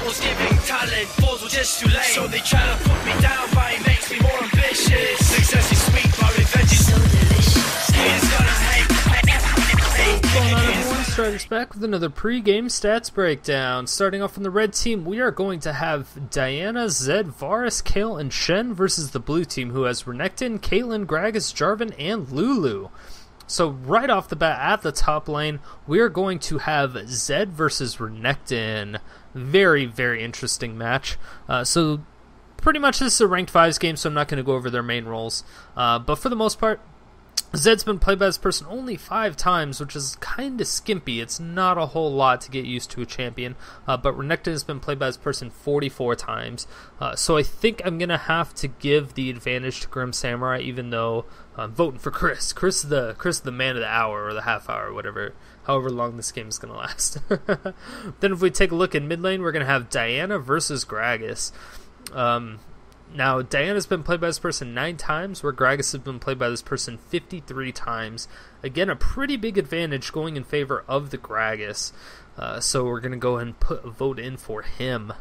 Devil's giving talent, balls were just too late. So they try to put me down, but it makes me more ambitious. Success is sweet, but revenge is so delicious. Haters gonna hate. What's going on, everyone? Striders back with another pre-game stats breakdown. Starting off from the red team, we are going to have Diana, Zed, Varus, Kayle, and Shen versus the blue team, who has Renekton, Caitlyn, Gragas, Jarvan, and Lulu. So right off the bat at the top lane, we are going to have Zed versus Renekton. Very, very interesting match. So pretty much this is a ranked 5s game, so I'm not going to go over their main roles. But for the most part, Zed's been played by this person only 5 times, which is kind of skimpy. It's not a whole lot to get used to a champion. But Renekton has been played by this person 44 times. So I think I'm going to have to give the advantage to Grim Samurai, even though I'm voting for Cris. Cris is the man of the hour, or the half hour, however long this game is going to last. Then if we take a look in mid lane, we're going to have Diana versus Gragas. Now, Diana's been played by this person 9 times, where Gragas has been played by this person 53 times. Again, a pretty big advantage going in favor of the Gragas. So we're going to go ahead and put a vote in for him.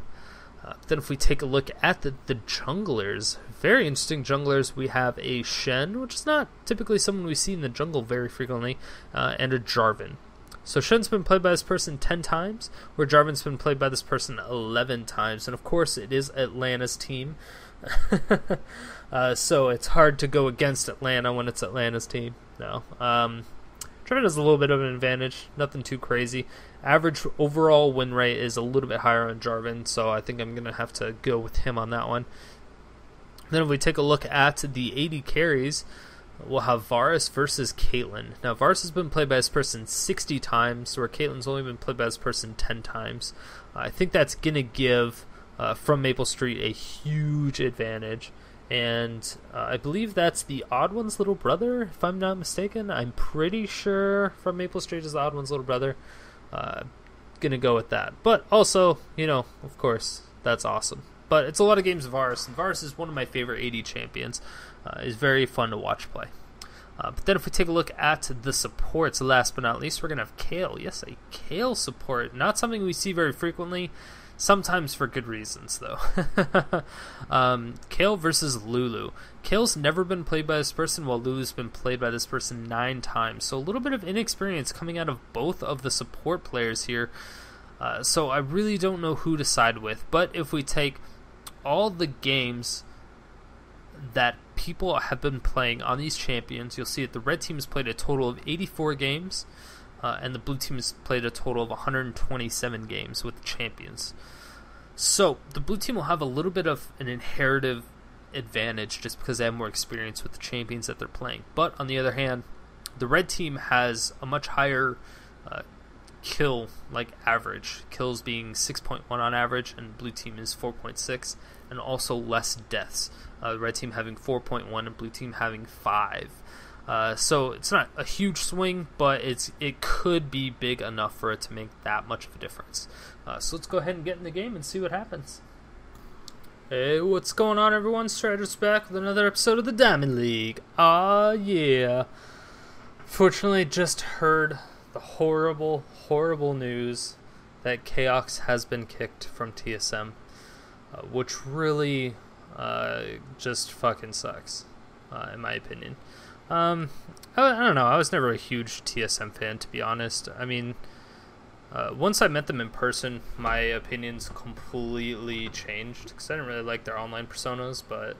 Then if we take a look at the junglers, very interesting junglers, we have a Shen, which is not typically someone we see in the jungle very frequently, and a Jarvan. So Shen's been played by this person 10 times, where Jarvan's been played by this person 11 times. And of course, it is Atlanta's team. So it's hard to go against Atlanta when it's Atlanta's team. No. Jarvan has a little bit of an advantage, nothing too crazy. Average overall win rate is a little bit higher on Jarvan, so I think I'm going to have to go with him on that one. Then if we take a look at the AD carries, we'll have Varus versus Caitlyn. Now, Varus has been played by this person 60 times, where Caitlyn's only been played by this person 10 times. I think that's going to give frommaplestreet a huge advantage. And I believe that's the Odd One's little brother, if I'm not mistaken. I'm pretty sure frommaplestreet is the Odd One's little brother. Gonna go with that. But also, of course, that's awesome. But it's a lot of games of Varus, and Varus is one of my favorite AD champions. Is very fun to watch play. But then if we take a look at the supports, last but not least, we're going to have Kayle. Yes, a Kayle support. Not something we see very frequently, sometimes for good reasons, though. Kayle versus Lulu. Kayle's never been played by this person, while Lulu's been played by this person 9 times. So a little bit of inexperience coming out of both of the support players here. So I really don't know who to side with. But if we take all the games that people have been playing on these champions, you'll see that the red team has played a total of 84 games, and the blue team has played a total of 127 games with the champions. So the blue team will have a little bit of an inherited advantage just because they have more experience with the champions that they're playing. But on the other hand, the red team has a much higher kill average, kills being 6.1 on average, and blue team is 4.6, and also less deaths. The red team having 4.1 and blue team having 5. So it's not a huge swing, but it could be big enough for it to make that much of a difference. So let's go ahead and get in the game and see what happens. Hey, what's going on, everyone? Striders back with another episode of the Diamond League. Yeah. Fortunately, just heard the horrible, horrible news that Chaos has been kicked from TSM, which really just fucking sucks, in my opinion. I don't know, I was never a huge TSM fan, to be honest. I mean, once I met them in person, my opinions completely changed, because I didn't really like their online personas, but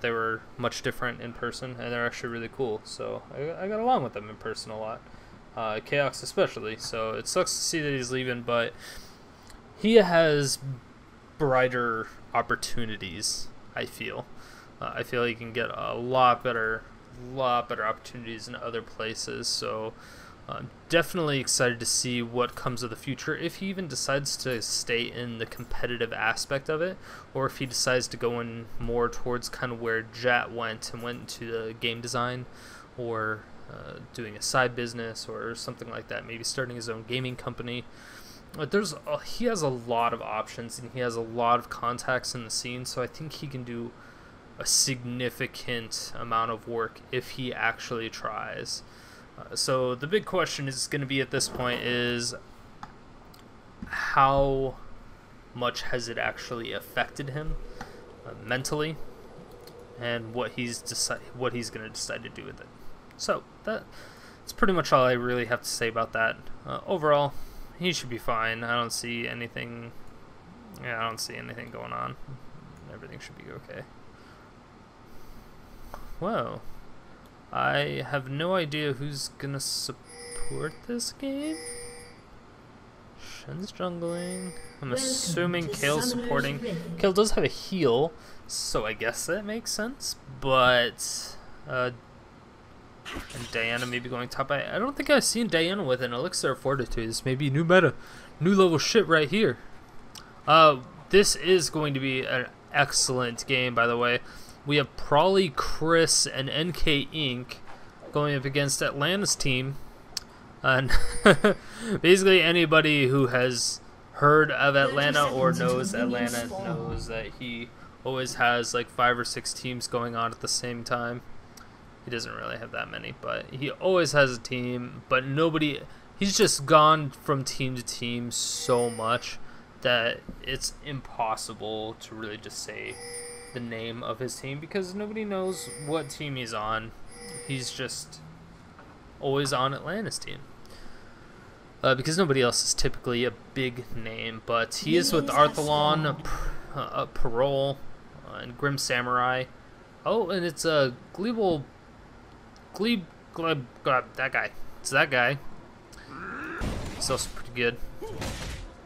they were much different in person, and they're actually really cool, so I got along with them in person a lot. Chaos especially, so it sucks to see that he's leaving, but he has brighter opportunities, I feel. I feel he can get a lot better opportunities in other places, so I'm definitely excited to see what comes of the future, if he even decides to stay in the competitive aspect of it, or if he decides to go in more towards kind of where Jat went and went into the game design, or doing a side business or something like that, maybe starting his own gaming company. He has a lot of options, and he has a lot of contacts in the scene, so I think he can do a significant amount of work if he actually tries. So the big question is going to be at this point is how much has it actually affected him mentally, and what he's going to decide to do with it. So that's pretty much all I really have to say about that. Overall, he should be fine. I don't see anything. Yeah, I don't see anything going on. Everything should be okay. Whoa. I have no idea who's gonna support this game. Shen's jungling. I'm assuming Kayle's supporting. Kayle does have a heal, so I guess that makes sense. But and Diana maybe going top. I don't think I've seen Diana with an Elixir of Fortitude. This may be new meta, new level shit right here. This is going to be an excellent game, by the way. We have paroL, Cris, and NK Inc. going up against Atlanta's team. And basically anybody who has heard of Atlanta or knows Atlanta knows that he always has like 5 or 6 teams going on at the same time. He doesn't really have that many, but he always has a team. But nobody, he's just gone from team to team so much that it's impossible to really just say the name of his team because nobody knows what team he's on. He's just always on Atlanta's team. Because nobody else is typically a big name, but he is with Arthelon, paroL, and Grim Samurai. Oh, and it's a Gleebglarbu, that guy. It's that guy. It's also pretty good.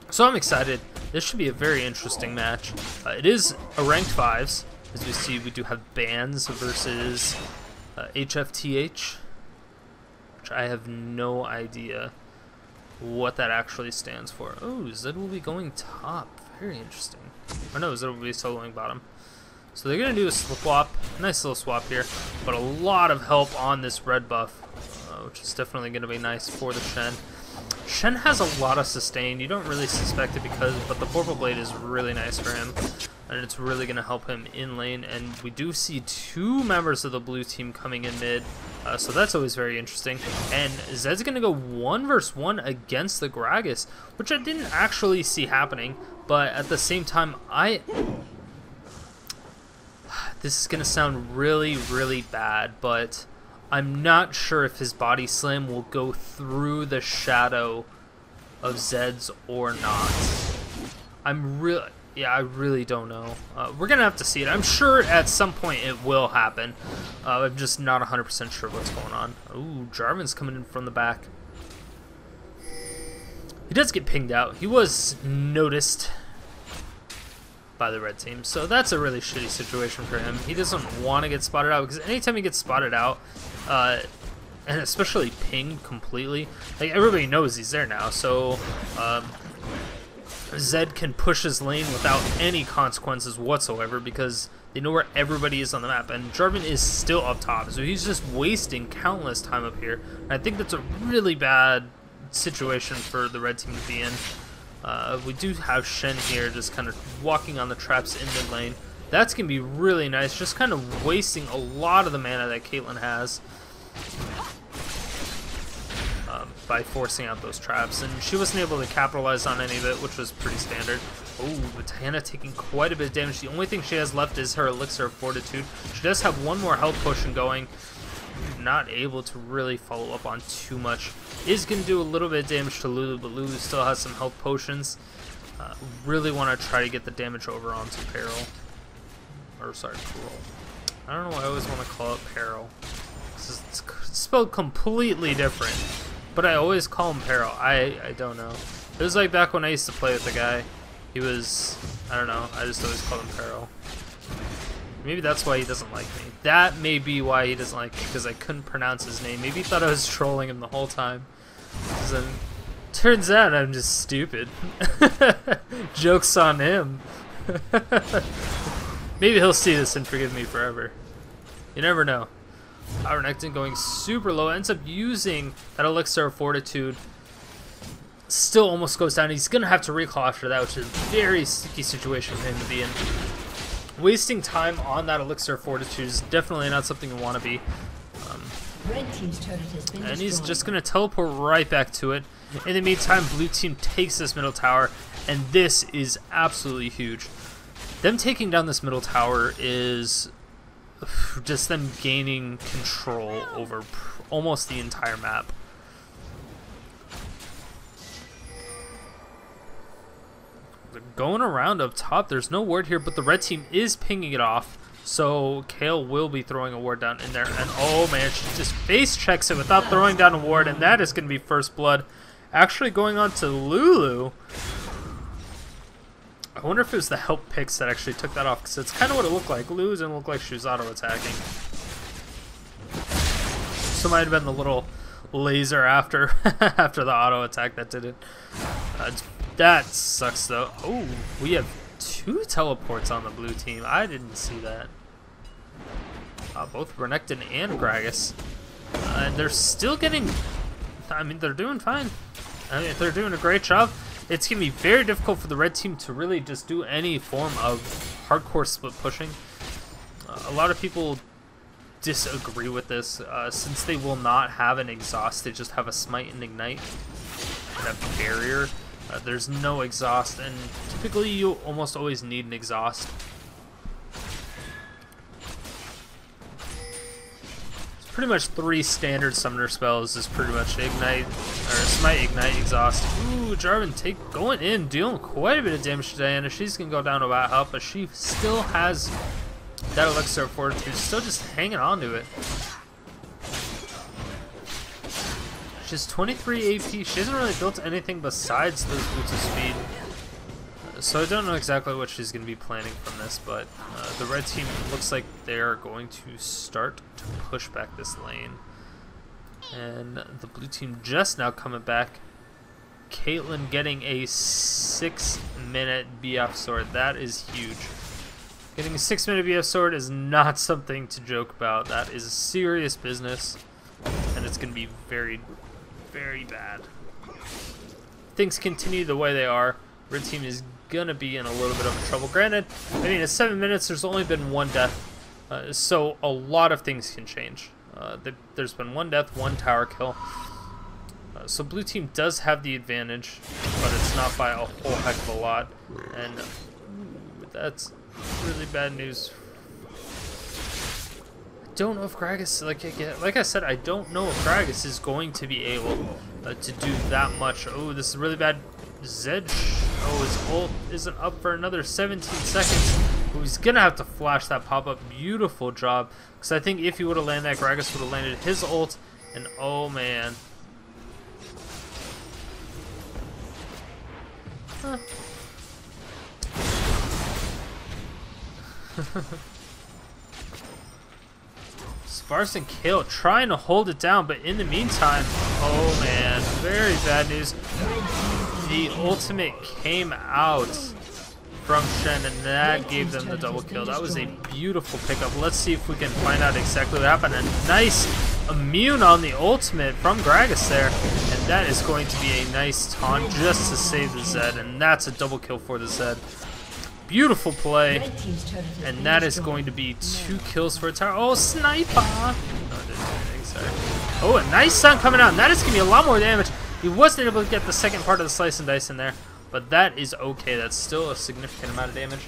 So I'm excited. This should be a very interesting match. It is a ranked 5s. As we see, we do have Bands versus HFTH, which I have no idea what that actually stands for. Oh, Zed will be going top. Very interesting. Or no, Zed will be soloing bottom. So they're going to do a swap. Nice little swap here. But a lot of help on this red buff, which is definitely going to be nice for the Shen. Shen has a lot of sustain. You don't really suspect it but the purple blade is really nice for him. And it's really going to help him in lane. And we do see 2 members of the blue team coming in mid. So that's always very interesting. And Zed's going to go 1 versus 1 against the Gragas, which I didn't actually see happening. But at the same time, this is going to sound really, really bad, but I'm not sure if his body slam will go through the shadow of Zed's or not. I really don't know. We're going to have to see it. I'm sure at some point it will happen. I'm just not 100% sure what's going on. Ooh, Jarvan's coming in from the back. He does get pinged out. He was noticed by the red team, so that's a really shitty situation for him. He doesn't want to get spotted out, because anytime he gets spotted out, and especially pinged completely, like everybody knows he's there now, so Zed can push his lane without any consequences whatsoever because they know where everybody is on the map, and Jarvan is still up top, so he's just wasting countless time up here. And I think that's a really bad situation for the red team to be in. We do have Shen here just kind of walking on the traps in mid lane. That's going to be really nice, just kind of wasting a lot of the mana that Caitlyn has by forcing out those traps. And she wasn't able to capitalize on any of it, which was pretty standard. Oh, but Diana taking quite a bit of damage. The only thing she has left is her Elixir of Fortitude. She does have 1 more health potion going. Not able to really follow up on too much. Is going to do a little bit of damage to Lulu, but Lulu still has some health potions. Really want to try to get the damage over onto paroL. Or sorry, paroL. I don't know why I always want to call it paroL. It's spelled completely different. But I always call him paroL. I don't know. It was like back when I used to play with the guy. He was, I don't know, I just always called him paroL. Maybe that's why he doesn't like me. That may be why he doesn't like me, because I couldn't pronounce his name. Maybe he thought I was trolling him the whole time. Then, turns out I'm just stupid. Joke's on him. Maybe he'll see this and forgive me forever. You never know. Our Renekton going super low, ends up using that Elixir of Fortitude. Still almost goes down. He's going to have to recall after that, which is a very sticky situation for him to be in. Wasting time on that Elixir of Fortitude is definitely not something you want to be. Red team's turret has been He's just going to teleport right back to it. In the meantime, blue team takes this middle tower, And this is absolutely huge. Them taking down this middle tower is just them gaining control over almost the entire map. They're going around up top. There's no ward here, but the red team is pinging it off. So Kayle will be throwing a ward down in there. And oh man, she just face checks it without throwing down a ward. And that is going to be first blood. Actually going on to Lulu. I wonder if it was the help picks that actually took that off. Because it's kind of what it looked like. Lulu didn't look like she was auto-attacking. So it might have been the little laser after after the auto-attack that did it. That sucks though. Oh, we have 2 teleports on the blue team. I didn't see that. Both Renekton and Gragas. And they're still getting... I mean, they're doing fine. I mean, they're doing a great job. It's going to be very difficult for the red team to really just do any form of hardcore split pushing. A lot of people disagree with this since they will not have an exhaust. They just have a smite and ignite and a barrier. There's no exhaust, and typically you almost always need an exhaust. It's pretty much 3 standard summoner spells is pretty much ignite, or smite, ignite, exhaust. Ooh, Jarvan going in, dealing quite a bit of damage to Diana. She's gonna go down to about help, but she still has that elixir of fortitude, still just hanging on to it. She's 23 AP. She hasn't really built anything besides those boots of speed. So I don't know exactly what she's going to be planning from this, but the red team looks like they're going to start to push back this lane. And the blue team just now coming back. Caitlyn getting a 6-minute BF sword. That is huge. Getting a 6-minute BF sword is not something to joke about. That is serious business. And it's going to be very, very bad. Things continue the way they are. Red team is going to be in a little bit of trouble. Granted, I mean, in 7 minutes, there's only been 1 death. So a lot of things can change. There's been 1 death, 1 tower kill. So blue team does have the advantage, but it's not by a whole heck of a lot. And that's really bad news. I don't know if Gragas, like I said, I don't know if Gragas is going to be able to do that much. Oh, this is really bad. Zedge, oh, his ult isn't up for another 17 seconds. Oh, he's gonna have to flash that pop-up. Beautiful job, because I think if he would have landed that, Gragas would have landed his ult, and oh man. Huh. Varus and Kayle trying to hold it down, but in the meantime, oh man, very bad news. The ultimate came out from Shen, and that gave them the double kill. That was a beautiful pickup. Let's see if we can find out exactly what happened. A nice immune on the ultimate from Gragas there, and that is going to be a nice taunt just to save the Zed, and that's a double kill for the Zed. Beautiful play, and that is going to be 2 kills for a tower. Oh, sniper! No, it didn't do anything, sorry. Oh, a nice stun coming out, and that is going to be a lot more damage. He wasn't able to get the second part of the slice and dice in there, but that is okay. That's still a significant amount of damage.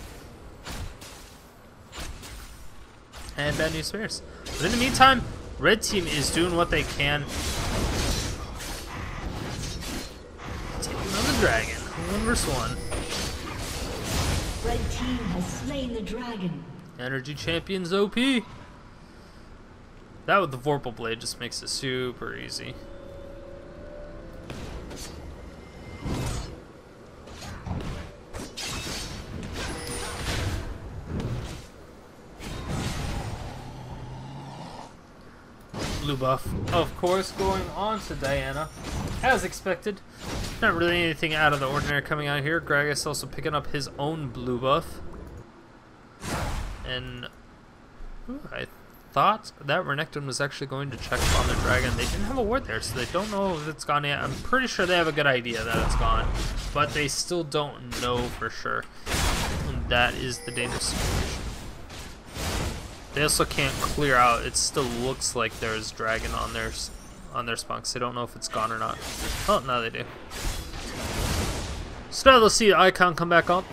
And bad news bears. But in the meantime, red team is doing what they can. Taking on the dragon. 1 versus 1. Red team has slain the dragon. Energy champions OP. That with the Vorpal Blade just makes it super easy. Blue buff, of course, going on to Diana, as expected. Not really anything out of the ordinary coming out here. Gragas also picking up his own blue buff. And I thought that Renekton was actually going to check on the dragon. They didn't have a ward there, so they don't know if it's gone yet. I'm pretty sure they have a good idea that it's gone, but they still don't know for sure. And that is the dangerous situation. They also can't clear out. It still looks like there's dragon on their spawn, because they don't know if it's gone or not. Oh, now they do. So now let's see the icon come back up.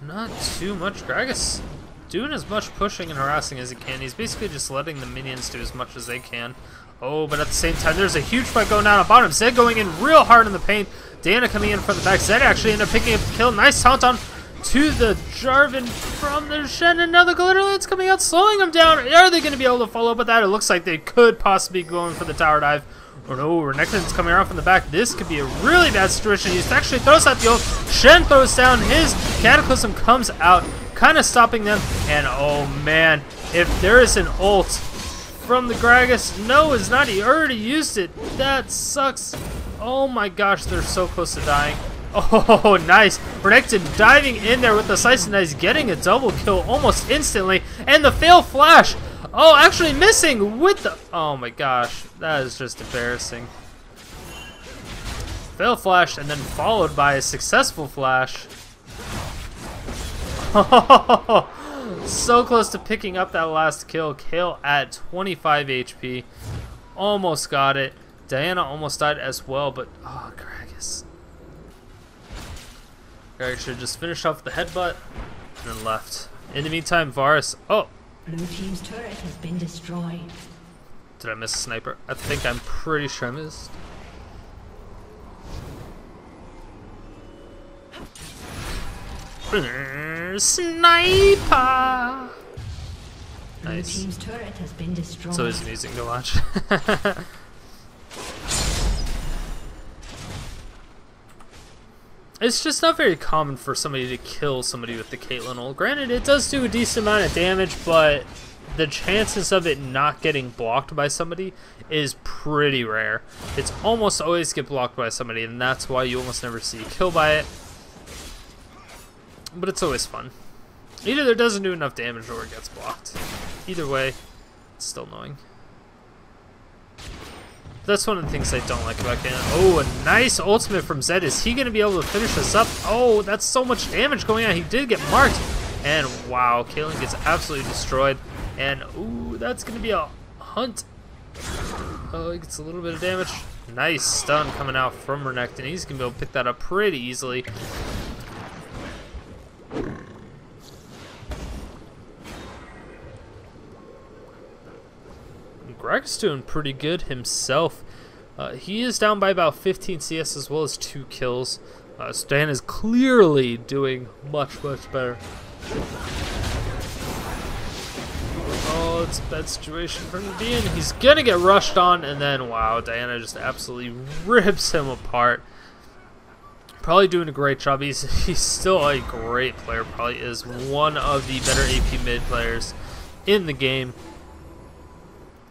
Not too much. Gragas doing as much pushing and harassing as he can. He's basically just letting the minions do as much as they can. Oh, but at the same time, there's a huge fight going down on bottom. Zed going in real hard in the paint. Diana coming in from the back. Zed actually ended up picking up the kill. Nice taunt on to the Jarvan from the Shen. And now the Glitter Lance coming out, slowing him down. Are they going to be able to follow up with that? It looks like they could possibly be going for the tower dive. Oh no, Renekton's coming around from the back. This could be a really bad situation. He actually throws out the ult. Shen throws down his Cataclysm, comes out, kind of stopping them. And oh man, if there is an ult from the Gragas, no, it's not. He already used it. That sucks. Oh my gosh, they're so close to dying. Oh, nice. Renekton diving in there with the Slice and Dice, getting a double kill almost instantly. And the fail flash. Oh, actually missing with the... Oh my gosh, that is just embarrassing. Fail flash and then followed by a successful flash. So close to picking up that last kill. Kayle at 25 HP. Almost got it. Diana almost died as well, but... Oh, Gragas. Gragas should just finish off the headbutt and then left. In the meantime, Varus... Oh! Blue team's turret has been destroyed. Did I miss a sniper? I think I'm pretty sure I missed. Sniper! Nice. Blue team's turret has been destroyed. So it's amusing to watch. It's just not very common for somebody to kill somebody with the Caitlyn ult. Granted, it does do a decent amount of damage, but the chances of it not getting blocked by somebody is pretty rare. It's almost always get blocked by somebody, and that's why you almost never see a kill by it. But it's always fun. Either it doesn't do enough damage or it gets blocked. Either way, it's still annoying. That's one of the things I don't like about Kayle. Oh, a nice ultimate from Zed. Is he going to be able to finish this up? Oh, that's so much damage going on. He did get marked. And wow, Caitlyn gets absolutely destroyed. And ooh, that's going to be a hunt. Oh, he gets a little bit of damage. Nice stun coming out from Renekton. He's going to be able to pick that up pretty easily. Gragas doing pretty good himself. He is down by about 15 CS as well as 2 kills. Stan is clearly doing much better. Oh, it's a bad situation for him to be in. He's gonna get rushed on, and then wow, Diana just absolutely rips him apart. Probably doing a great job. He's still a great player. Probably is one of the better AP mid players in the game.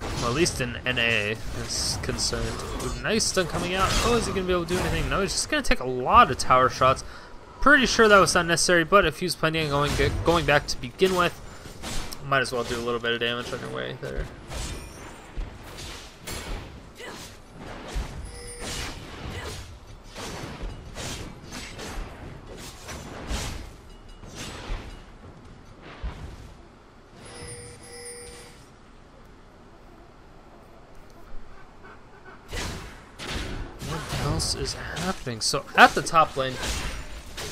Well, at least in NA is concerned. Ooh, nice stun coming out. Oh, is he going to be able to do anything? No, he's just going to take a lot of tower shots. Pretty sure that was not necessary, but if he was planning on going back to begin with, might as well do a little bit of damage on your way there. Is happening. So at the top lane,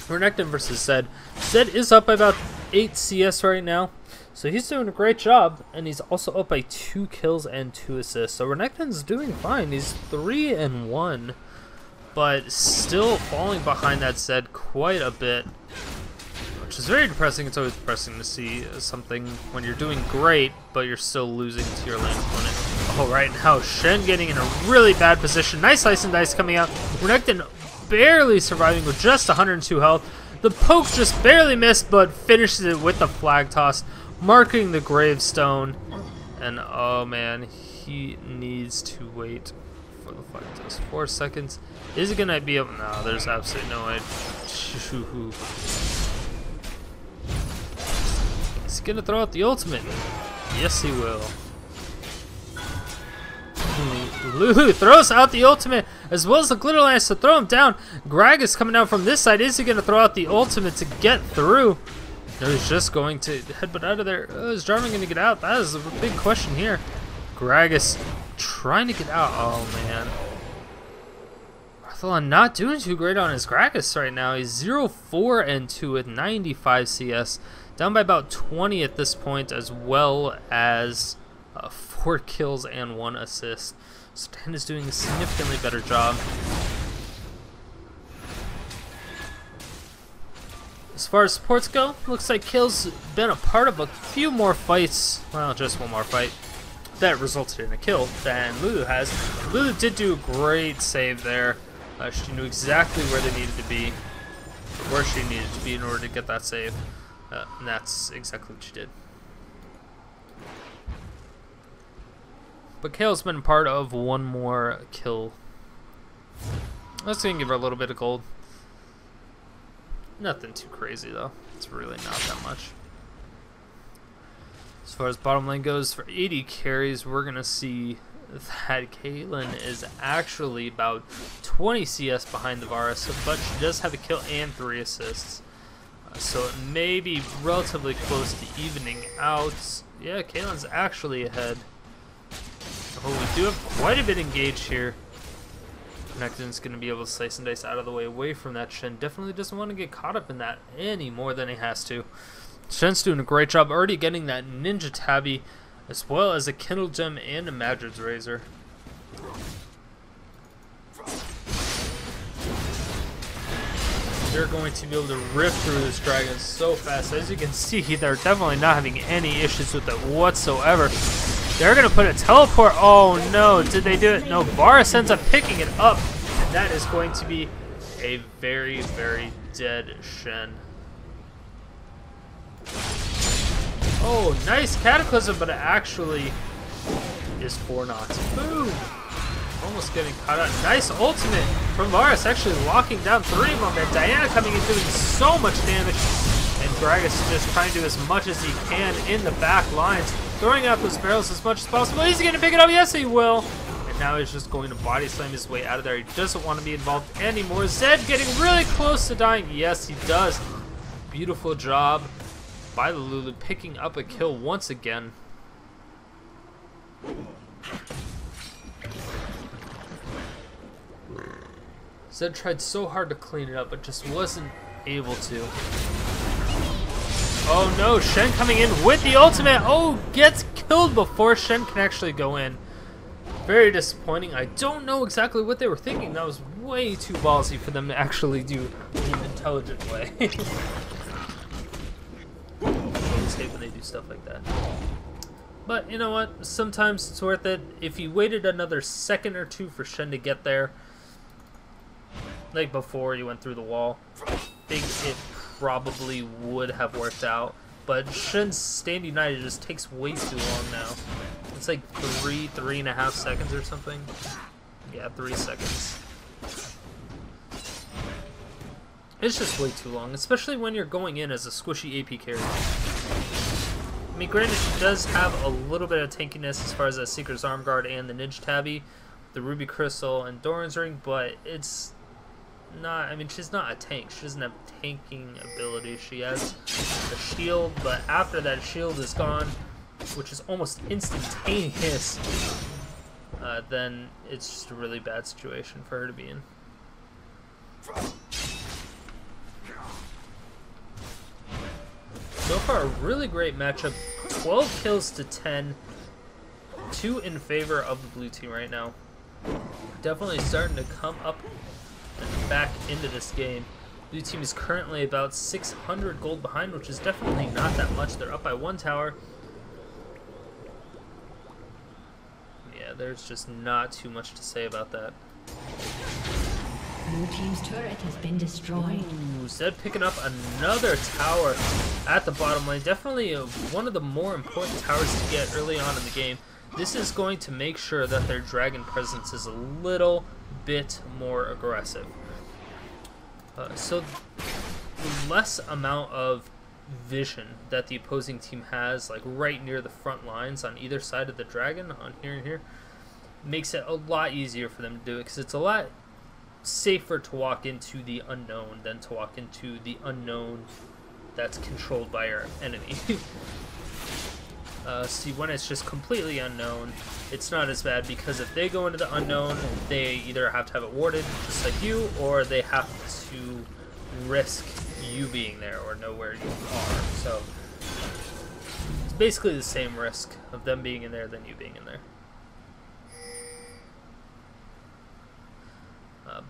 Renekton versus Zed. Zed is up by about 8 CS right now, so he's doing a great job, and he's also up by 2 kills and 2 assists. So Renekton's doing fine. He's 3-1, but still falling behind that Zed quite a bit, which is very depressing. It's always depressing to see something when you're doing great, but you're still losing to your lane opponent. Oh, right now, Shen getting in a really bad position. Nice Slice and Dice coming out. Renekton barely surviving with just 102 health. The poke just barely missed, but finishes it with the flag toss, marking the gravestone. And oh man, he needs to wait for the flag toss. 4 seconds. Is he going to be able... No, there's absolutely no way. Is he going to throw out the ultimate? Yes, he will. Lulu throws out the ultimate as well as the Glitter Lance to throw him down. Gragas coming out from this side. Is he going to throw out the ultimate to get through? No, he's just going to headbutt out of there. Is Jarvan going to get out? That is a big question here. Gragas trying to get out. Oh, man. Arthelon not doing too great on his Gragas right now. He's 0-4-2 with 95 CS. Down by about 20 at this point, as well as 4 kills and 1 assist. Stan is doing a significantly better job. As far as supports go, looks like Kayle's been a part of a few more fights. Well, just one more fight that resulted in a kill than Lulu has. Lulu did do a great save there. She knew exactly where they needed to be, where she needed to be in order to get that save. And that's exactly what she did. But Kayle's been part of one more kill. Let's go and give her a little bit of gold. Nothing too crazy though. It's really not that much. As far as bottom lane goes, for 80 carries, we're going to see that Caitlyn is actually about 20 CS behind the Varus, but she does have a kill and 3 assists. So it may be relatively close to evening out. Yeah, Caitlyn's actually ahead. Oh, we do have quite a bit engaged here. Renekton's going to be able to slice and dice out of the way away from that. Shen definitely doesn't want to get caught up in that any more than he has to. Shen's doing a great job already getting that Ninja Tabby, as well as a Kindle Gem and a Madred's Razor. They're going to be able to rip through this dragon so fast. As you can see, they're definitely not having any issues with it whatsoever. They're going to put a teleport. Oh no, did they do it? No, Varus ends up picking it up. And that is going to be a very, very dead Shen. Oh, nice Cataclysm, but it actually is 4 knots. Boom! Almost getting caught out. Nice ultimate from Varus, actually locking down 3 of them. And Diana coming in doing so much damage. And Gragas just trying to do as much as he can in the back lines. Throwing out those barrels as much as possible. He's going to pick it up. Yes, he will. And now he's just going to body slam his way out of there. He doesn't want to be involved anymore. Zed getting really close to dying. Yes, he does. Beautiful job by the Lulu, picking up a kill once again. Zed tried so hard to clean it up, but just wasn't able to. Oh no, Shen coming in with the ultimate. Oh, gets killed before Shen can actually go in. Very disappointing. I don't know exactly what they were thinking. That was way too ballsy for them to actually do in an intelligent way. I always hate when they do stuff like that. But you know what? Sometimes it's worth it. If you waited another second or two for Shen to get there, like before you went through the wall, I think it probably would have worked out. But Shen's Stand United just takes way too long now. It's like 3.5 seconds or something. Yeah, 3 seconds. It's just way too long, especially when you're going in as a squishy AP carry. I mean, granted, she does have a little bit of tankiness as far as that Seeker's Arm Guard and the Ninja Tabby, the Ruby Crystal, and Doran's Ring, but it's not, I mean, she's not a tank. She doesn't have tanking ability. She has a shield, but after that shield is gone, which is almost instantaneous, then it's just a really bad situation for her to be in. So far, a really great matchup. 12 kills to 10. 2 in favor of the blue team right now. Definitely starting to come up and back into this game. Blue team is currently about 600 gold behind, which is definitely not that much. They're up by 1 tower. Yeah, there's just not too much to say about that. Blue team's turret has been destroyed. Ooh, Zed picking up another tower at the bottom lane. Definitely one of the more important towers to get early on in the game. This is going to make sure that their dragon presence is a little bit more aggressive. So the less amount of vision that the opposing team has, like right near the front lines on either side of the dragon, on here and here, makes it a lot easier for them to do it, because it's a lot safer to walk into the unknown than to walk into the unknown that's controlled by your enemy. See, when it's just completely unknown, it's not as bad, because if they go into the unknown, they either have to have it warded, just like you, or they have to risk you being there or know where you are. So it's basically the same risk of them being in there than you being in there.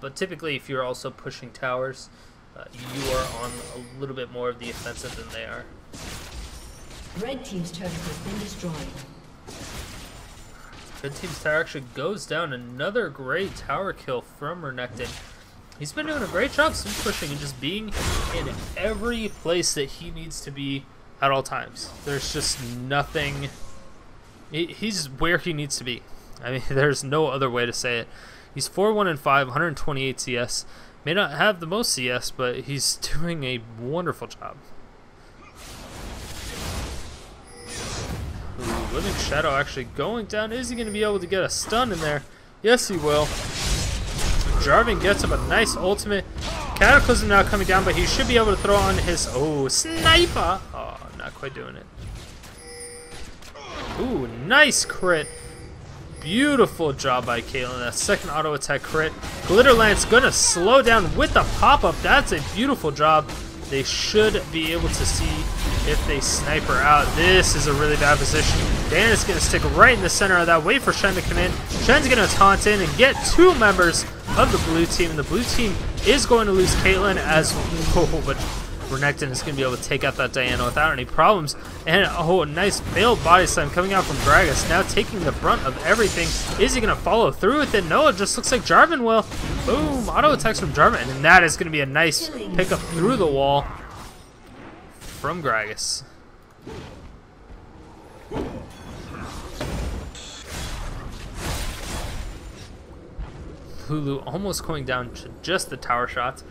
But typically, if you're also pushing towers, you are on a little bit more of the offensive than they are. Red team's turret has been destroyed. Red team's tower actually goes down. Another great tower kill from Renekton. He's been doing a great job since pushing and just being in every place that he needs to be at all times. There's just nothing. He's where he needs to be. I mean, there's no other way to say it. He's 4-1-5, 128 CS. May not have the most CS, but he's doing a wonderful job. Ooh, Living Shadow actually going down. Is he going to be able to get a stun in there? Yes, he will. Jarvan gets him a nice ultimate. Cataclysm now coming down, but he should be able to throw on his... Oh, sniper! Oh, not quite doing it. Ooh, nice crit. Beautiful job by Caitlyn. That second auto attack crit. Glitterlance gonna slow down with the pop-up. That's a beautiful job. They should be able to see if they snipe her out. This is a really bad position. Diana's gonna stick right in the center of that. Wait for Shen to come in. Shen's gonna taunt in and get two members of the blue team. And the blue team is going to lose Caitlyn as well, but Renekton is going to be able to take out that Diana without any problems. And oh, a nice failed body slam coming out from Gragas, now taking the brunt of everything. Is he going to follow through with it? No, it just looks like Jarvan will. Boom, auto attacks from Jarvan, and that is going to be a nice pickup through the wall from Gragas. Lulu almost going down to just the tower shots.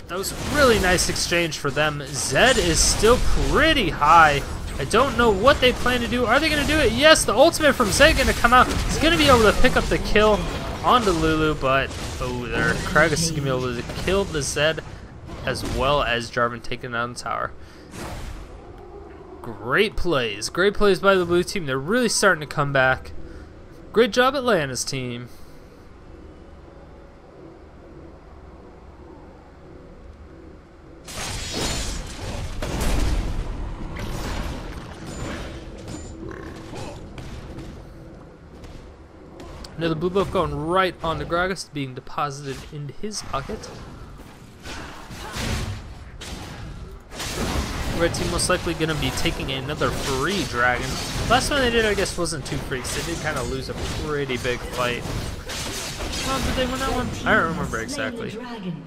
That was a really nice exchange for them. Zed is still pretty high. I don't know what they plan to do. Are they going to do it? Yes, the ultimate from Zed going to come out. He's going to be able to pick up the kill onto Lulu, but oh, there, Gragas is going to be able to kill the Zed as well as Jarvan taking down the tower. Great plays by the blue team. They're really starting to come back. Great job, Atlanta's team. Another blue buff going right onto Gragas, being deposited into his pocket. Red team most likely going to be taking another free dragon. Last one they did, I guess, wasn't too free, so they did kind of lose a pretty big fight. Oh, did they win that one? I don't remember exactly.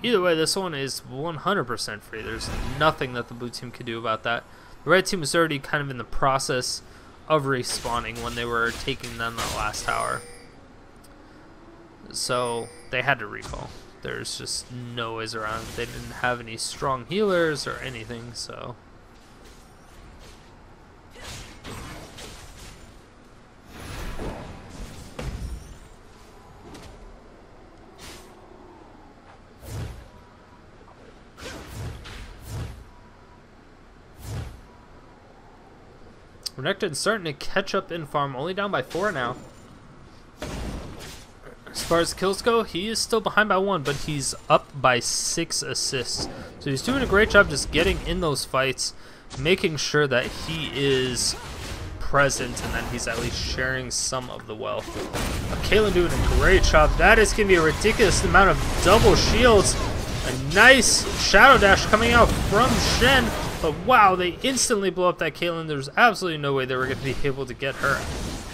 Either way, this one is 100% free. There's nothing that the blue team could do about that. The red team was already kind of in the process of respawning when they were taking down the last tower. So they had to recall. There's just no ways around it. They didn't have any strong healers or anything, so... Renekton's starting to catch up in farm, only down by 4 now. As far as kills go, he is still behind by 1, but he's up by 6 assists. So he's doing a great job just getting in those fights, making sure that he is present and that he's at least sharing some of the wealth. Kayle doing a great job. That is going to be a ridiculous amount of double shields. A nice shadow dash coming out from Shen. But wow, they instantly blow up that Caitlyn. There's absolutely no way they were going to be able to get her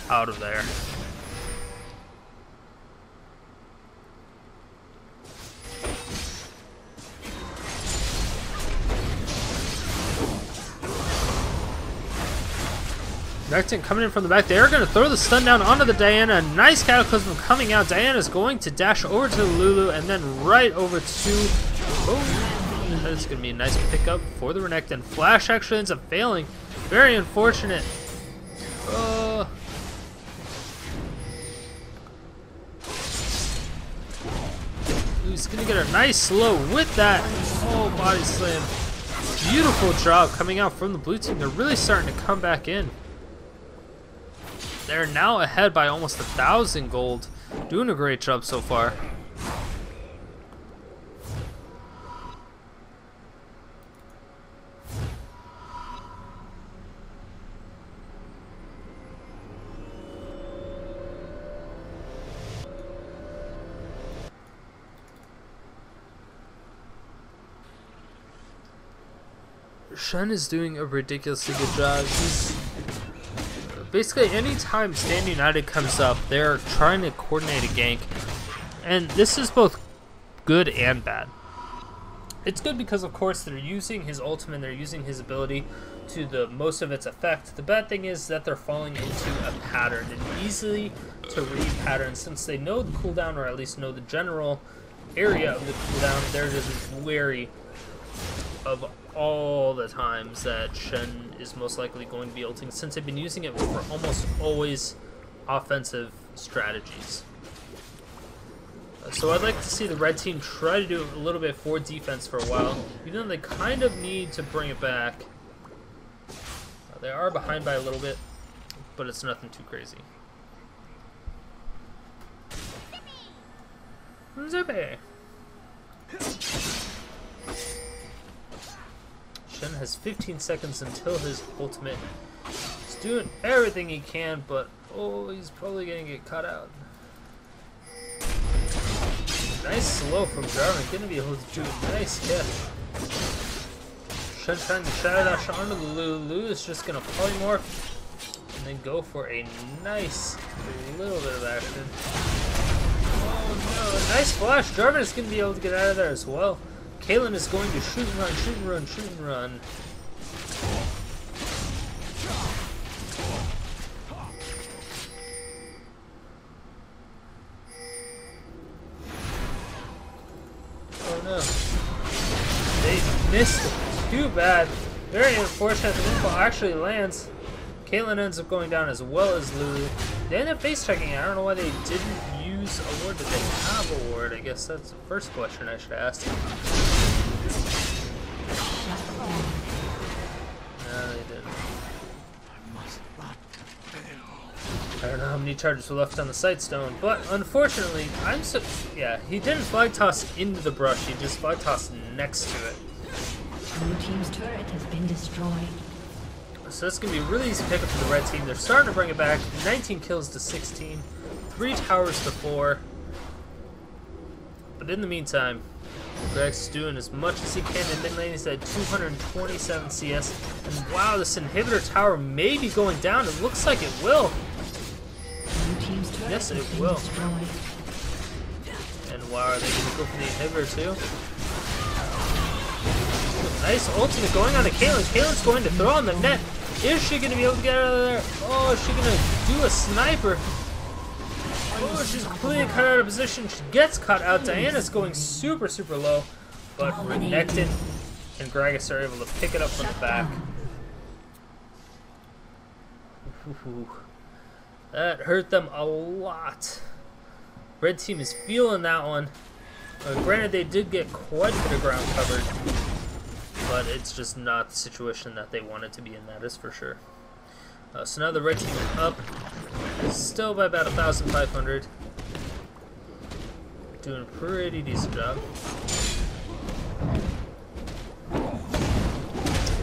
out of there. Renekton coming in from the back. They are going to throw the stun down onto the Diana. Nice Cataclysm coming out. Diana's going to dash over to Lulu and then right over to... Oh. That's going to be a nice pickup for the Renekton. Flash actually ends up failing. Very unfortunate. He's going to get a nice slow with that. Oh, body slam. Beautiful job coming out from the blue team. They're really starting to come back in. They're now ahead by almost 1,000 gold. Doing a great job so far. Shen is doing a ridiculously good job. He's basically, anytime Stand United comes up, they're trying to coordinate a gank. And this is both good and bad. It's good because, of course, they're using his ultimate, they're using his ability to the most of its effect. The bad thing is that they're falling into a pattern, and easily to read patterns. Since they know the cooldown, or at least know the general area of the cooldown, they're just wary of all the times that Shen is most likely going to be ulting, since they've been using it for almost always offensive strategies. So I'd like to see the red team try to do a little bit for defense for a while, even though they kind of need to bring it back. They are behind by a little bit, but it's nothing too crazy. Zippy! Shen has 15 seconds until his ultimate. He's doing everything he can, but oh, he's probably gonna get caught out. Nice slow from Jarvan, gonna be able to do a nice hit. Shen trying to shadow dash onto Lulu. Lulu is just gonna polymorph and then go for a nice little bit of action. Oh no, nice flash. Jarvan is gonna be able to get out of there as well. Caitlyn is going to shoot and run, shoot and run, shoot and run. Oh no. They missed it. Too bad. Very unfortunate. The info actually lands. Caitlyn ends up going down as well as Lulu. They end up face checking it. I don't know why they didn't use a ward. Did they have a ward? I guess that's the first question I should ask. No, they didn't. I don't know how many charges were left on the Sightstone, but unfortunately, yeah, he didn't flag toss into the brush, he just flag tossed next to it. Blue team's turret has been destroyed. So that's going to be a really easy pickup for the red team. They're starting to bring it back. 19 kills to 16. 3 towers to 4. But in the meantime, Gragas is doing as much as he can in mid lane. He's at 227 CS. And wow, this inhibitor tower may be going down. It looks like it will. Yes, it will. And wow, are they going to go for the inhibitor too? Nice ultimate going on to Kayle. Caitlyn's going to throw on the net. Is she going to be able to get out of there? Oh, is she going to do a sniper? Oh, she's completely cut out of position. She gets cut out. Diana's going super, super low. But Renekton and Gragas are able to pick it up from the back. Ooh, that hurt them a lot. Red team is feeling that one. Granted, they did get quite a bit of ground covered, but it's just not the situation that they wanted to be in, that is for sure. So now the red team is up, still by about 1,500. Doing a pretty decent job.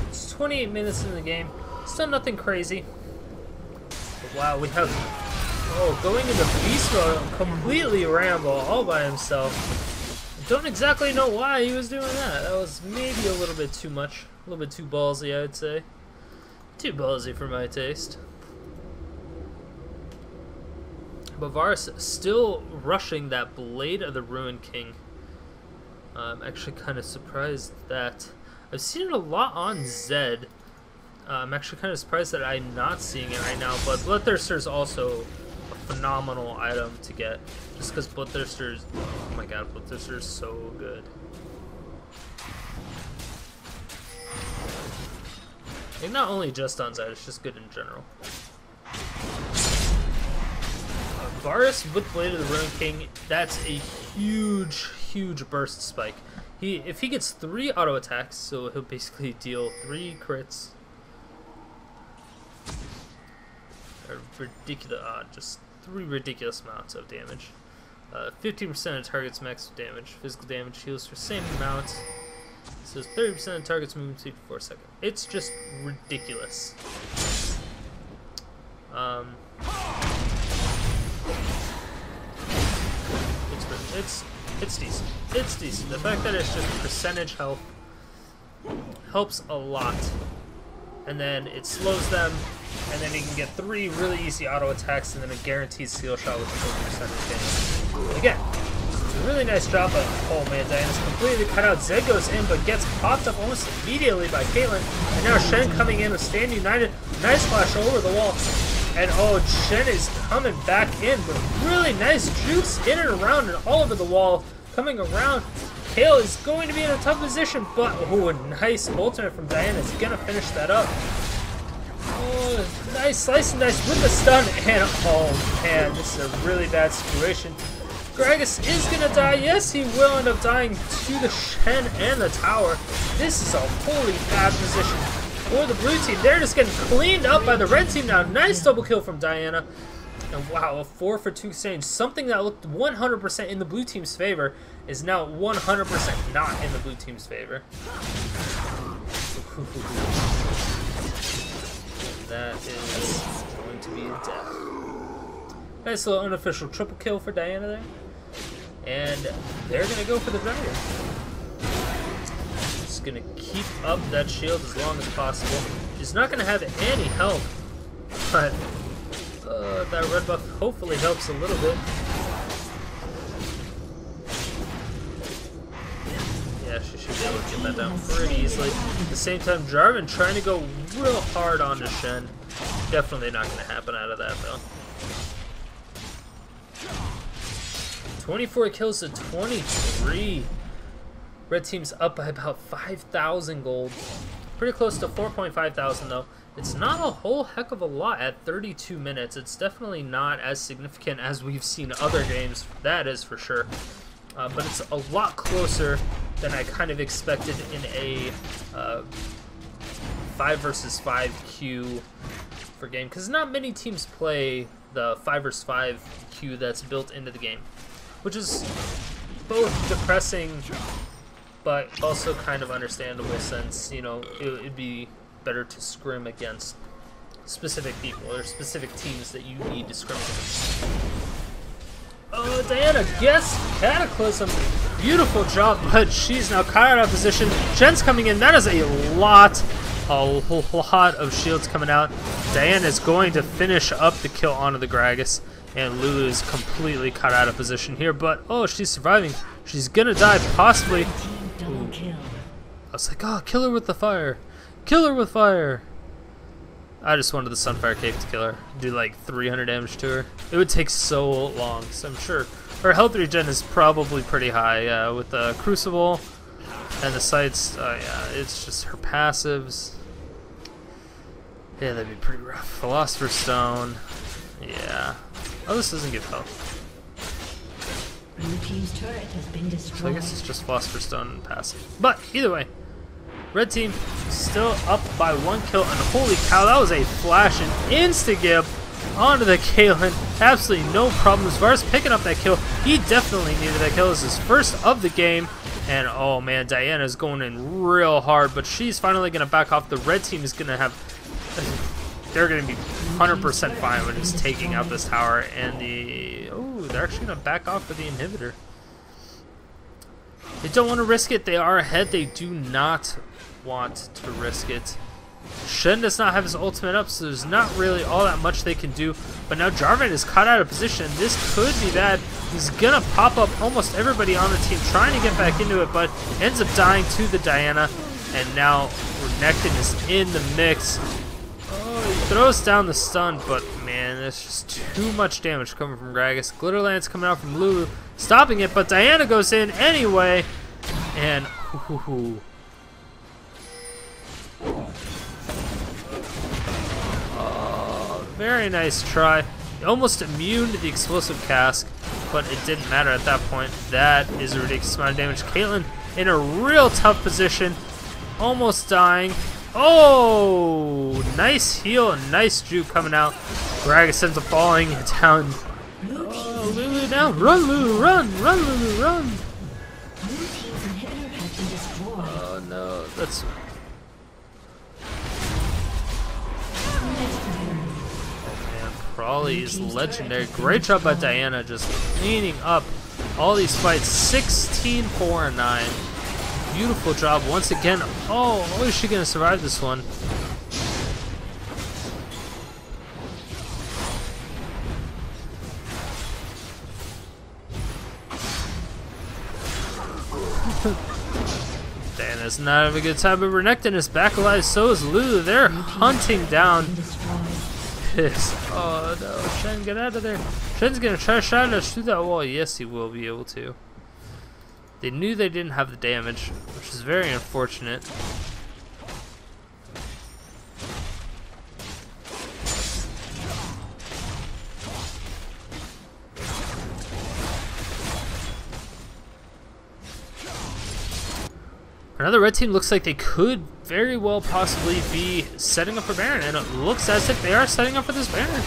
It's 28 minutes in the game, still nothing crazy. But wow, we have, going into beast mode, completely Rambo all by himself. Don't exactly know why he was doing that. That was maybe a little bit too much. A little bit too ballsy, I'd say. Too ballsy for my taste. But Varus still rushing that Blade of the Ruined King. I'm actually kind of surprised that... I've seen it a lot on Zed. I'm actually kind of surprised that I'm not seeing it right now. But Bloodthirster is also a phenomenal item to get. Just because Bloodthirster's... Oh my god, Bloodthirster is so good. And not only just on Zed, it's just good in general. Varus with Blade of the Ruined King, that's a huge, huge burst spike. If he gets 3 auto attacks, so he'll basically deal 3 crits. Ridiculous, just 3 ridiculous amounts of damage. 15% of targets max damage. Physical damage heals for same amount. So 30% of targets movement speed for 4 seconds. It's just ridiculous. It's decent. It's decent. The fact that it's just percentage health helps a lot. And then it slows them, and then you can get 3 really easy auto attacks, and then a guaranteed steal shot with 40% advantage. Again, it's a really nice job, but oh man, Diana's completely cut out. Zed goes in, but gets popped up almost immediately by Caitlyn. And now Shen coming in with Stand United. Nice flash over the wall. And oh, Shen is coming back in, but really nice jukes in and around and all over the wall. Coming around. Kayle is going to be in a tough position, but oh, a nice ultimate from Diana is going to finish that up. Oh, nice slice and dice with the stun, and oh man, this is a really bad situation. Gragas is going to die. Yes, he will end up dying to the Shen and the tower. This is a wholly bad position for the blue team. They're just getting cleaned up by the red team now. Nice double kill from Diana. And wow, a 4 for 2 exchange. Something that looked 100% in the blue team's favor is now 100% not in the blue team's favor. That is going to be a death. Nice little unofficial triple kill for Diana there. And they're going to go for the dragon. Just going to keep up that shield as long as possible. She's not going to have any health, but that red buff hopefully helps a little bit. Yeah, she should be able to get that down pretty easily. At the same time, Jarvan trying to go real hard on the Shen. Definitely not going to happen out of that, though. 24 kills to 23. Red team's up by about 5,000 gold. Pretty close to 4.5 thousand, though. It's not a whole heck of a lot at 32 minutes. It's definitely not as significant as we've seen other games. That is for sure. But it's a lot closer than I kind of expected in a 5 versus 5 queue for game. Because not many teams play the 5 versus 5 queue that's built into the game. Which is both depressing, but also kind of understandable since, you know, it'd be better to scrim against specific people or specific teams that you need to scrim against. Oh, Diana gets Cataclysm. Beautiful job, but she's now caught out of position. Shen's coming in. That is a lot of shields coming out. Diana is going to finish up the kill onto the Gragas, and Lulu is completely caught out of position here, but oh, she's surviving. She's gonna die, possibly. Ooh. I was like, oh, kill her with the fire. Kill her with fire. I just wanted the Sunfire Cape to kill her. Do like 300 damage to her. It would take so long, so I'm sure her health regen is probably pretty high with the Crucible and the sights. Yeah, it's just her passives. Yeah, that'd be pretty rough. Philosopher's Stone. Yeah. Oh, this doesn't give health. Blue team's turret has been destroyed. So I guess it's just Philosopher's Stone and passive. But either way, red team still up by 1 kill, and holy cow, that was a flash and insta-gib onto the Caitlyn. Absolutely no problems. Varus picking up that kill. He definitely needed that kill. This is his first of the game. And oh man, Diana's going in real hard, but she's finally going to back off. The red team is going to have... They're going to be 100% fine with just taking out this tower. And the... Oh, they're actually going to back off with the inhibitor. They don't want to risk it. They are ahead. They do not want to risk it. Shen does not have his ultimate up, so there's not really all that much they can do. But now Jarvan is caught out of position. This could be bad. He's going to pop up almost everybody on the team trying to get back into it, but ends up dying to the Diana. And now Renekton is in the mix. Oh, he throws down the stun, but man, that's just too much damage coming from Gragas. Glitterlance coming out from Lulu, stopping it, but Diana goes in anyway. And very nice try. Almost immune to the explosive cask, but it didn't matter at that point. That is a ridiculous amount of damage. Caitlyn in a real tough position. Almost dying. Oh, nice heal and nice juke coming out. Gragas ends up falling down. Oh, Lulu down. Run, Lulu, run. Run, Lulu, run. Oh, no. That's... paroL is legendary. Great job by Diana, just cleaning up all these fights. 16-4-9. Beautiful job once again. Oh, is she gonna survive this one? Diana's not having a good time, but Renekton is back alive. So is Lulu. They're hunting down. Oh no, Shen, get out of there. Shen's gonna try to shot us through that wall. Yes, he will be able to. They knew they didn't have the damage, which is very unfortunate. Another red team looks like they could very well possibly be setting up for Baron, and it looks as if they are setting up for this Baron.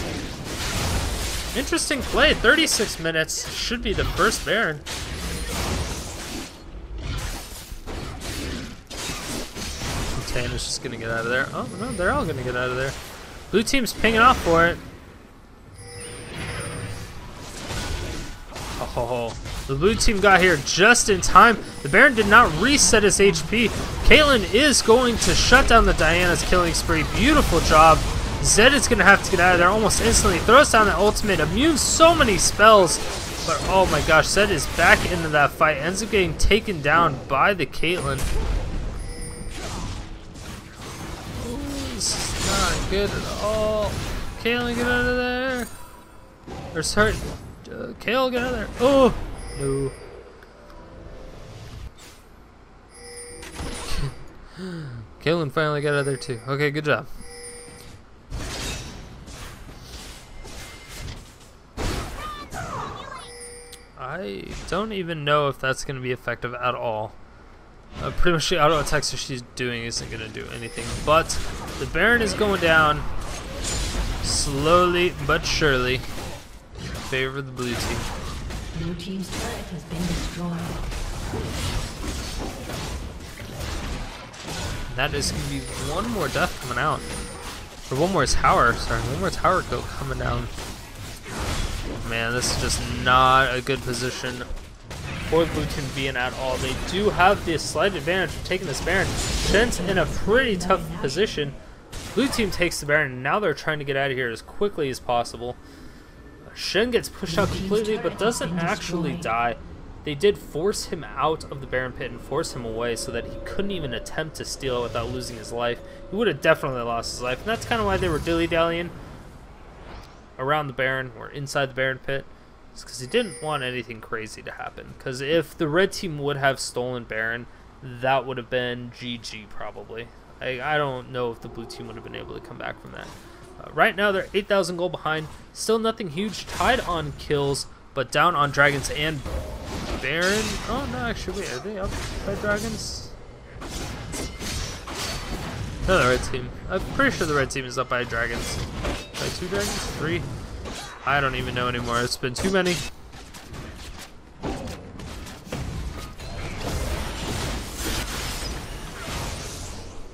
Interesting play, 36 minutes, should be the first Baron. Tana's just gonna get out of there. Oh no, they're all gonna get out of there. Blue team's pinging off for it. Oh, the blue team got here just in time. The Baron did not reset his HP. Caitlyn is going to shut down the Diana's killing spree. Beautiful job. Zed is going to have to get out of there almost instantly. Throws down the ultimate. Immune so many spells. But oh my gosh, Zed is back into that fight. Ends up getting taken down by the Caitlyn. This is not good at all. Kayle, get out of there. Or sorry, Kayle, get out of there. Oh, no. Caitlyn finally got out of there too. Okay, good job. I don't even know if that's going to be effective at all. Pretty much the auto attacks that she's doing isn't going to do anything. But the Baron is going down slowly but surely in favor of the blue team. Blue team's turret has been destroyed. That is going to be one more death coming out. Or one more tower, sorry. One more tower kill coming down. Man, this is just not a good position for the blue team to be in at all. They do have the slight advantage of taking this Baron. Shen's in a pretty tough position. Blue team takes the Baron, and now they're trying to get out of here as quickly as possible. Shen gets pushed out completely, but doesn't actually die. They did force him out of the Baron pit and force him away so that he couldn't even attempt to steal it without losing his life. He would have definitely lost his life, and that's kind of why they were dilly-dallying around the Baron or inside the Baron pit. It's because he didn't want anything crazy to happen. Because if the red team would have stolen Baron, that would have been GG probably. I don't know if the blue team would have been able to come back from that. Right now they're 8,000 gold behind. Still nothing huge. Tied on kills, but down on dragons and Baron. Oh no, actually, wait, are they up by dragons? No, the red team. I'm pretty sure the red team is up by dragons. By 2 dragons? 3? I don't even know anymore. It's been too many.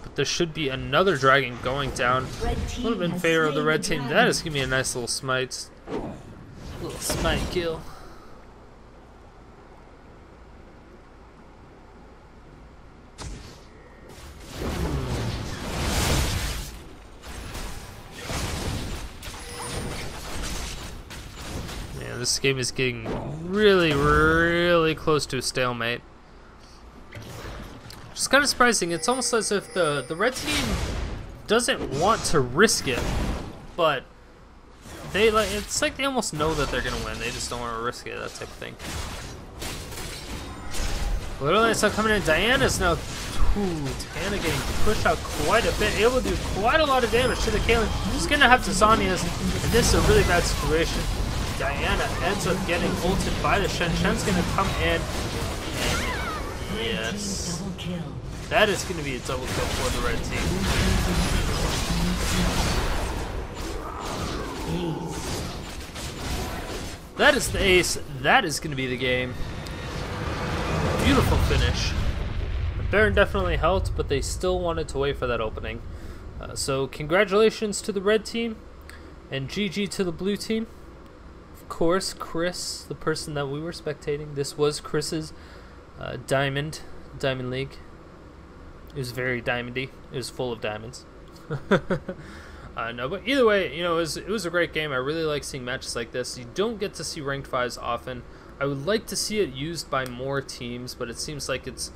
But there should be another dragon going down. A little bit in favor of the red team. That is giving me a nice little smite. Little smite kill. This game is getting really, really close to a stalemate. Which is kind of surprising. It's almost as if the red team doesn't want to risk it, but they it's like they almost know that they're gonna win. They just don't want to risk it, that type of thing. Literally, it's not coming in. Diana's now, Diana getting pushed out quite a bit, able to do quite a lot of damage to the Kayle. She's gonna have to Zhonya's, and this is a really bad situation. Diana ends up getting ulted by the Shen. Shen's gonna come in and Yes. Double kill. That is going to be a double kill for the red team. That is the ace. That is going to be the game. Beautiful finish. Baron definitely helped, but they still wanted to wait for that opening. So congratulations to the red team, and GG to the blue team. Of course, Cris, the person that we were spectating. This was Chris's Diamond League. It was very diamondy. It was full of diamonds. No, but either way, you know, it was a great game. I really like seeing matches like this. You don't get to see ranked 5s often. I would like to see it used by more teams, but it seems like it's,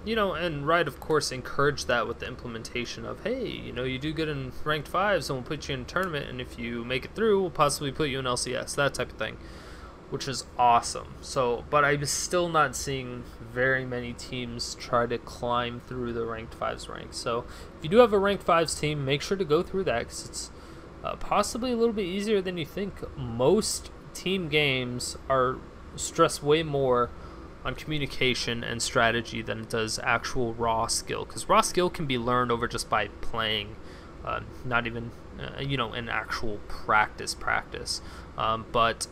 you know, and Riot, of course, encouraged that with the implementation of, hey, you know, you do good in ranked 5s, and we'll put you in a tournament, and if you make it through, we'll possibly put you in LCS, that type of thing, which is awesome. So, but I'm still not seeing very many teams try to climb through the ranked 5s ranks. So, if you do have a ranked 5s team, make sure to go through that, because it's possibly a little bit easier than you think. Most team games are stress way more on communication and strategy than it does actual raw skill, because raw skill can be learned over just by playing, not even you know, in actual practice, but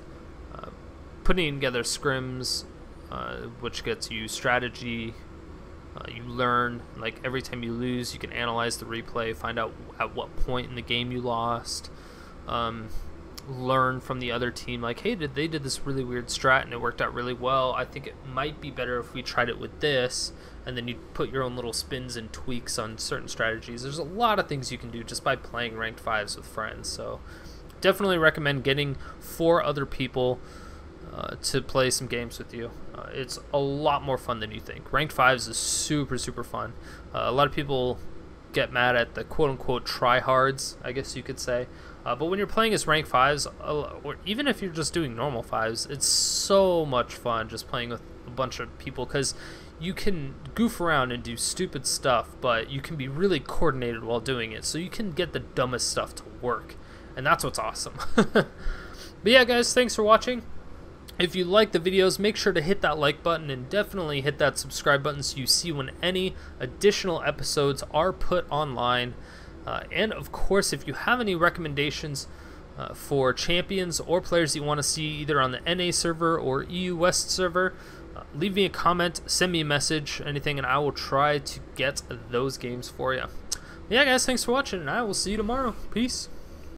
putting together scrims, which gets you strategy, you learn, like every time you lose you can analyze the replay, find out at what point in the game you lost, learn from the other team, like, hey, they did this really weird strat and it worked out really well. I think it might be better if we tried it with this, and then you put your own little spins and tweaks on certain strategies. There's a lot of things you can do just by playing ranked 5s with friends. So definitely recommend getting 4 other people to play some games with you. It's a lot more fun than you think. Ranked 5s is super fun. A lot of people get mad at the quote-unquote tryhards, I guess you could say. But when you're playing as ranked 5s, or even if you're just doing normal 5s, it's so much fun just playing with a bunch of people, because you can goof around and do stupid stuff, but you can be really coordinated while doing it, so you can get the dumbest stuff to work, and that's what's awesome. But yeah, guys, thanks for watching. If you like the videos, make sure to hit that like button and definitely hit that subscribe button so you see when any additional episodes are put online. And of course, if you have any recommendations for champions or players you want to see either on the NA server or EU West server, leave me a comment, send me a message, anything, and I will try to get those games for you. Yeah, guys, thanks for watching, and I will see you tomorrow. Peace.